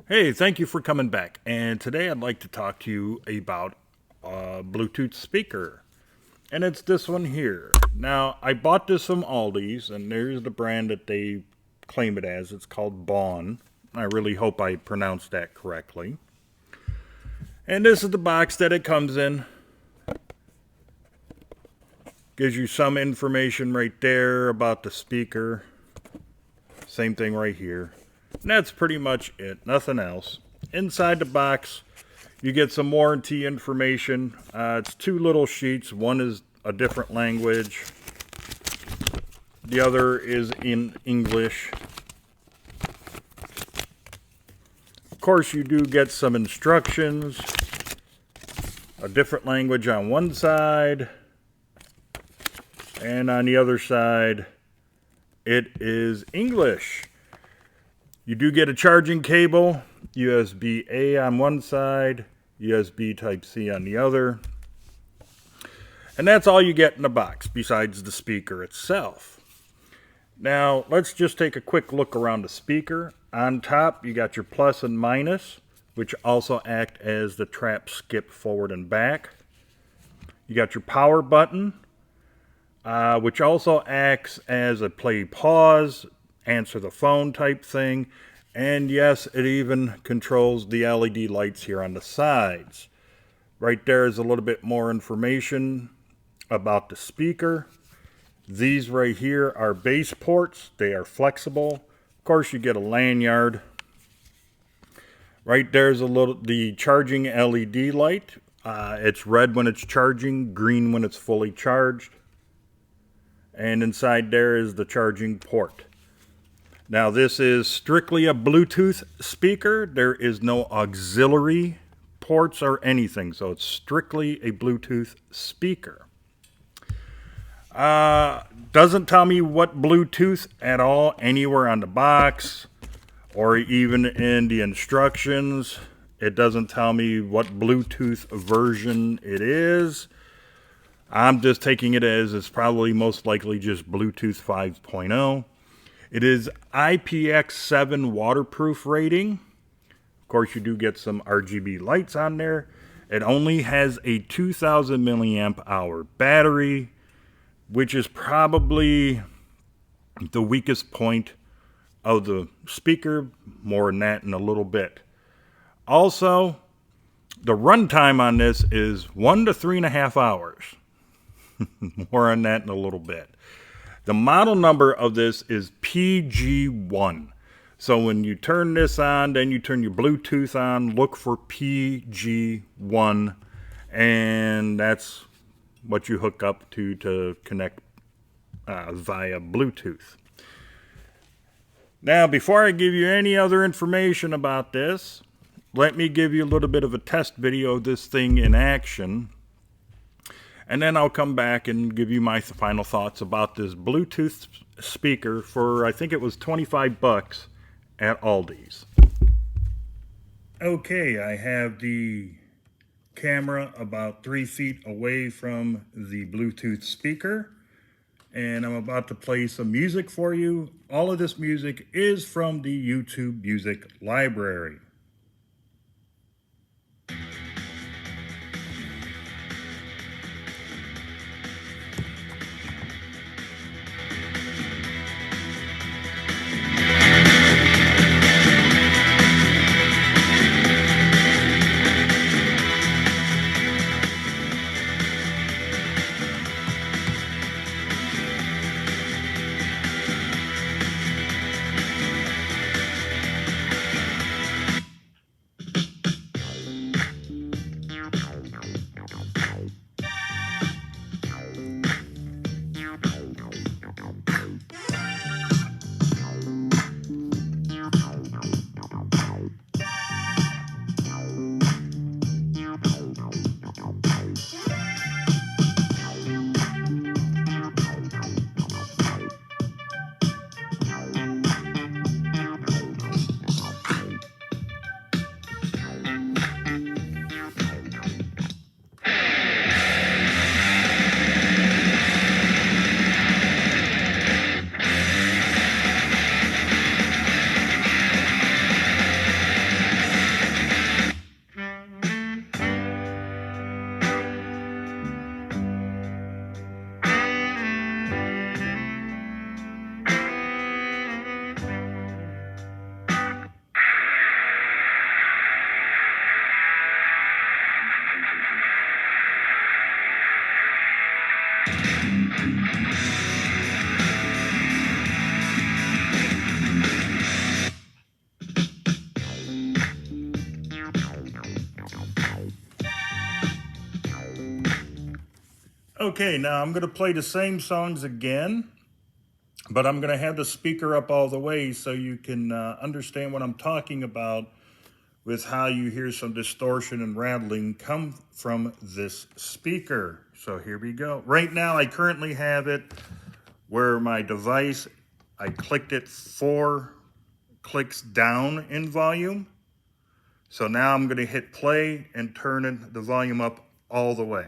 Hey, thank you for coming back. And today I'd like to talk to you about a Bluetooth speaker. And it's this one here. Now, I bought this from Aldi's, and there's the brand that they claim it as. It's called BAUHN. I really hope I pronounced that correctly. And this is the box that it comes in. Gives you some information right there about the speaker. Same thing right here. And that's pretty much it, nothing else. Inside the box, you get some warranty information. It's two little sheets. One is a different language. The other is in English. Of course, you do get some instructions. A different language on one side. And on the other side, it is English. You do get a charging cable, USB-A on one side, USB Type-C on the other. And that's all you get in the box, besides the speaker itself. Now, let's just take a quick look around the speaker. On top, you got your plus and minus, which also act as the trap skip forward and back. You got your power button, which also acts as a play pause, answer the phone type thing, and yes, it even controls the LED lights here on the sides. Right there is a little bit more information about the speaker. These right here are base ports. They are flexible. Of course, you get a lanyard. Right there's the charging LED light. It's red when it's charging, green when it's fully charged. And inside there is the charging port. Now, this is strictly a Bluetooth speaker. There is no auxiliary ports or anything, so it's strictly a Bluetooth speaker. Doesn't tell me what Bluetooth at all anywhere on the box or even in the instructions. It doesn't tell me what Bluetooth version it is. I'm just taking it as it's probably most likely just Bluetooth 5.0. It is IPX7 waterproof rating. Of course, you do get some RGB lights on there. It only has a 2000 milliamp hour battery, which is probably the weakest point of the speaker. More than that in a little bit. Also, the runtime on this is 1 to 3.5 hours. More on that in a little bit. The model number of this is PG1. So when you turn this on, then you turn your Bluetooth on, look for PG1, and that's what you hook up to connect via Bluetooth. Now, before I give you any other information about this, let me give you a little bit of a test video of this thing in action. And then I'll come back and give you my final thoughts about this Bluetooth speaker for, I think it was 25 bucks at Aldi's. Okay, I have the camera about 3 feet away from the Bluetooth speaker. And I'm about to play some music for you. All of this music is from the YouTube Music Library. Okay, now I'm going to play the same songs again, but I'm going to have the speaker up all the way so you can understand what I'm talking about with how you hear some distortion and rattling come from this speaker. So here we go. Right now, I currently have it where my device, I clicked it 4 clicks down in volume. So now I'm going to hit play and turn the volume up all the way.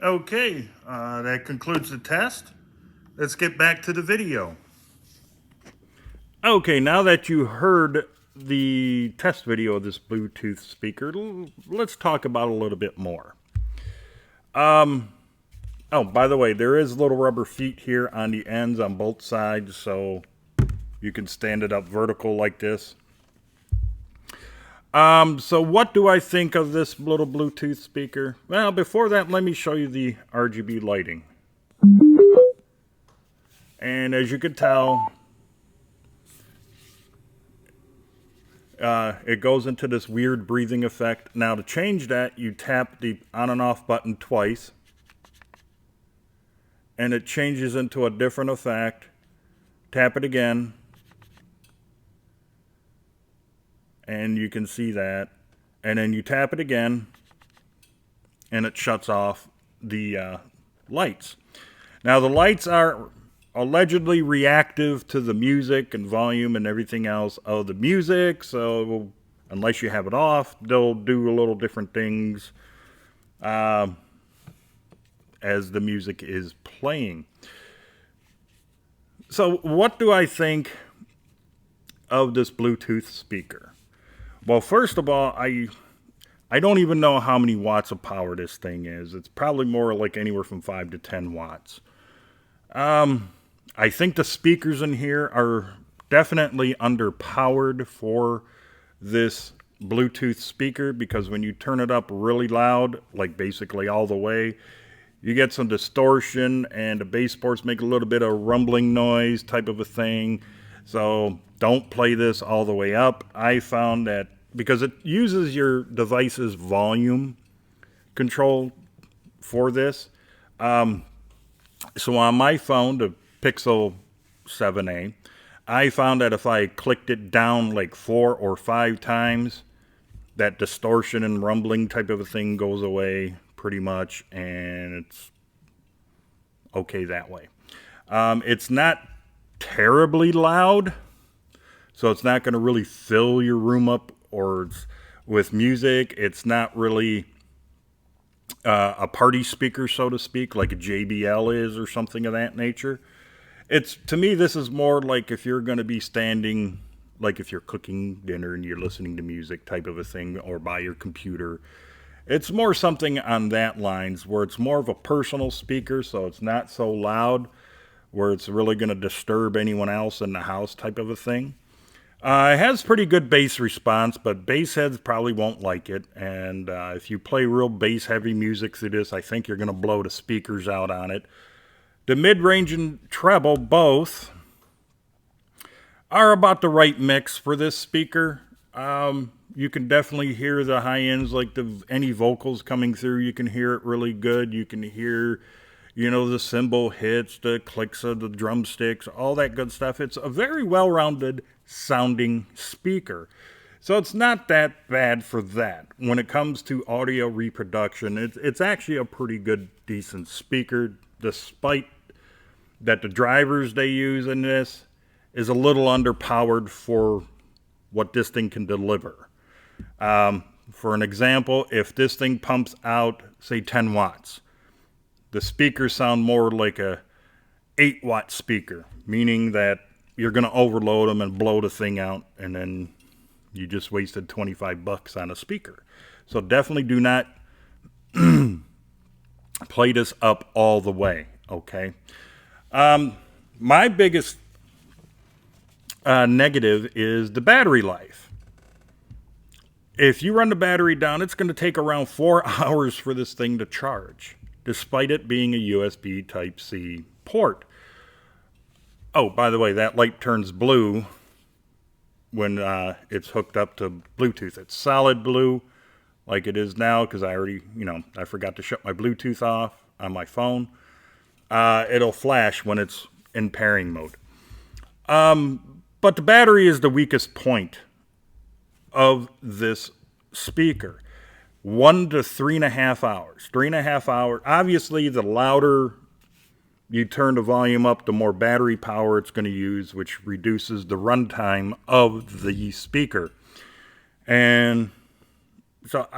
Okay, that concludes the test. Let's get back to the video. Okay, now that you heard the test video of this Bluetooth speaker, let's talk about it a little bit more. Oh, by the way, there is little rubber feet here on the ends on both sides, so you can stand it up vertical like this. So what do I think of this little Bluetooth speaker? Well, before that, let me show you the RGB lighting. And as you can tell, it goes into this weird breathing effect. Now to change that, you tap the on and off button twice, and it changes into a different effect. Tap it again, and you can see that. And then you tap it again, and it shuts off the lights. Now the lights are allegedly reactive to the music and volume and everything else of the music, so unless you have it off, they'll do a little different things as the music is playing. So what do I think of this Bluetooth speaker? Well, first of all, I don't even know how many watts of power this thing is. It's probably more like anywhere from 5 to 10 watts. I think the speakers in here are definitely underpowered for this Bluetooth speaker, because when you turn it up really loud, like basically all the way, you get some distortion and the bass boards make a little bit of rumbling noise type of a thing. So don't play this all the way up. I found that because it uses your device's volume control for this. So on my phone, the Pixel 7a, I found that if I clicked it down like 4 or 5 times, that distortion and rumbling type of a thing goes away pretty much, and it's okay that way. It's not terribly loud, so it's not going to really fill your room up or with music. It's not really a party speaker, so to speak, like a JBL is or something of that nature. It's, to me, this is more like if you're going to be standing, like if you're cooking dinner and you're listening to music type of a thing, or by your computer, It's more something on that lines where it's more of a personal speaker, so it's not so loud, where it's really going to disturb anyone else in the house type of a thing. It has pretty good bass response, but bass heads probably won't like it. And if you play real bass heavy music through this, I think you're going to blow the speakers out on it. The mid-range and treble both are about the right mix for this speaker. You can definitely hear the high ends, like any vocals coming through. You can hear it really good. You can hear, the cymbal hits, the clicks of the drumsticks, all that good stuff. It's a very well-rounded sounding speaker. So it's not that bad for that. When it comes to audio reproduction, it's actually a pretty good, decent speaker, despite that the drivers they use in this is a little underpowered for what this thing can deliver. For an example, if this thing pumps out, say 10 watts, the speakers sound more like a 8-watt speaker, meaning that you're going to overload them and blow the thing out, and then you just wasted $25 on a speaker. So definitely do not play this up all the way, okay? My biggest negative is the battery life. If you run the battery down, it's going to take around 4 hours for this thing to charge, despite it being a USB Type-C port. Oh, by the way, that light turns blue when it's hooked up to Bluetooth. It's solid blue like it is now because I already, I forgot to shut my Bluetooth off on my phone. It'll flash when it's in pairing mode. But the battery is the weakest point of this speaker. 1 to 3.5 hours. 3.5 hours. Obviously, the louder you turn the volume up, the more battery power it's going to use, which reduces the runtime of the speaker. And so,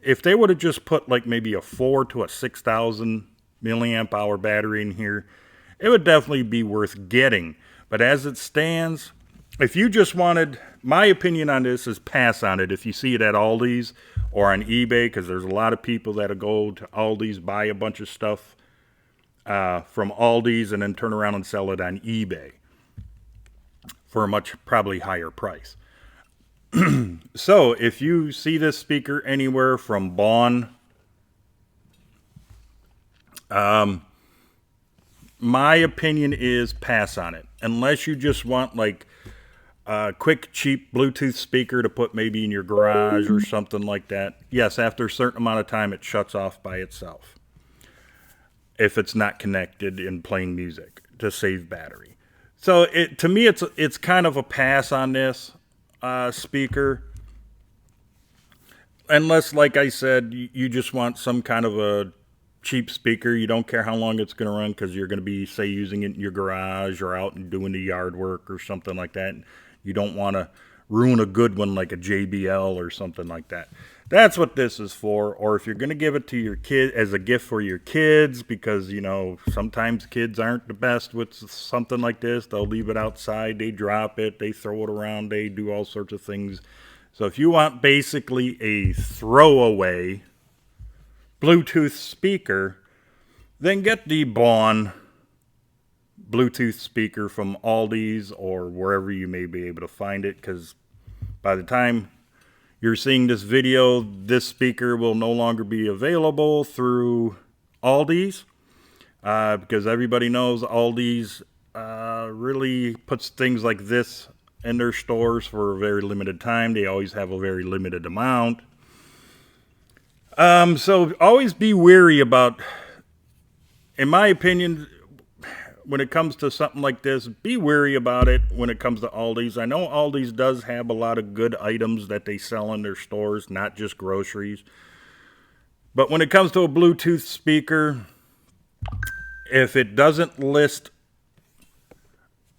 if they would have just put like maybe a 4 to a 6,000 milliamp hour battery in here, it would definitely be worth getting. But as it stands, if you just wanted, my opinion on this is pass on it. If you see it at Aldi's or on eBay, because there's a lot of people that'll go to Aldi's, buy a bunch of stuff from Aldi's, and then turn around and sell it on eBay for a much probably higher price. So if you see this speaker anywhere from BAUHN, my opinion is pass on it. Unless you just want like a quick, cheap Bluetooth speaker to put maybe in your garage or something like that. Yes, after a certain amount of time, it shuts off by itself if it's not connected in playing music to save battery. So to me, it's kind of a pass on this speaker. Unless, like I said, you just want some kind of a cheap speaker. You don't care how long it's going to run because you're going to be, say, using it in your garage or out and doing the yard work or something like that. You don't want to ruin a good one like a JBL or something like that. That's what this is for. Or if you're going to give it to your kid as a gift for your kids, because, sometimes kids aren't the best with something like this. They'll leave it outside. They drop it. They throw it around. They do all sorts of things. So if you want basically a throwaway Bluetooth speaker, then get the BAUHN Bluetooth speaker from Aldi's or wherever you may be able to find it, because by the time you're seeing this video, this speaker will no longer be available through Aldi's, because everybody knows Aldi's really puts things like this in their stores for a very limited time. They always have a very limited amount. So always be wary about, in my opinion, when it comes to something like this, be wary about it when it comes to Aldi's. I know Aldi's does have a lot of good items that they sell in their stores, not just groceries. But when it comes to a Bluetooth speaker, if it doesn't list,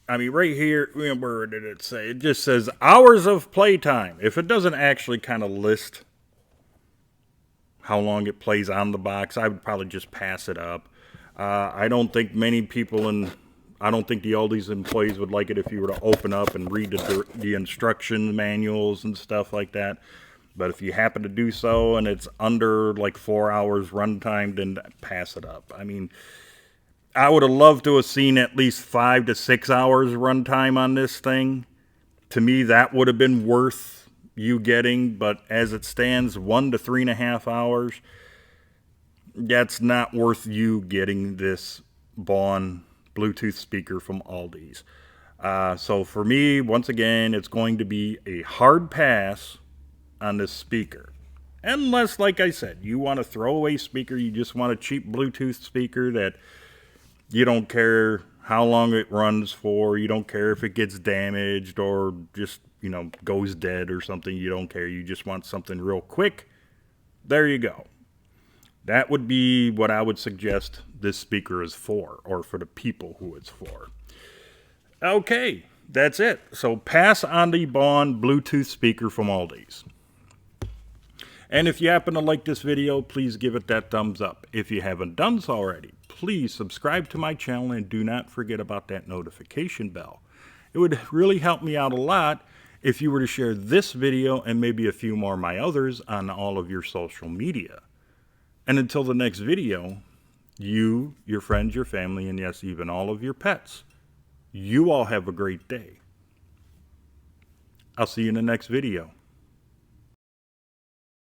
right here, where did it say? It just says hours of playtime. If it doesn't actually kind of list how long it plays on the box, I would probably just pass it up. I don't think many people I don't think the Aldi's employees would like it if you were to open up and read the instruction manuals and stuff like that. But if you happen to do so and it's under like 4 hours runtime, then pass it up. I mean, I would have loved to have seen at least 5 to 6 hours runtime on this thing. To me, that would have been worth you getting, but as it stands, 1 to 3.5 hours, that's not worth you getting this BAUHN Bluetooth speaker from Aldi's. So for me, once again, it's going to be a hard pass on this speaker. Unless, like I said, you want a throwaway speaker, you just want a cheap Bluetooth speaker that you don't care how long it runs for, you don't care if it gets damaged or just, goes dead or something, you don't care, you just want something real quick. There you go. That would be what I would suggest this speaker is for, or for the people who it's for. Okay, that's it. So pass on the BAUHN Bluetooth speaker from Aldi's. And if you happen to like this video, please give it that thumbs up. If you haven't done so already, please subscribe to my channel and do not forget about that notification bell. It would really help me out a lot if you were to share this video and maybe a few more of my others on all of your social media. And until the next video, you, your friends, your family, and yes, even all of your pets, you all have a great day. I'll see you in the next video.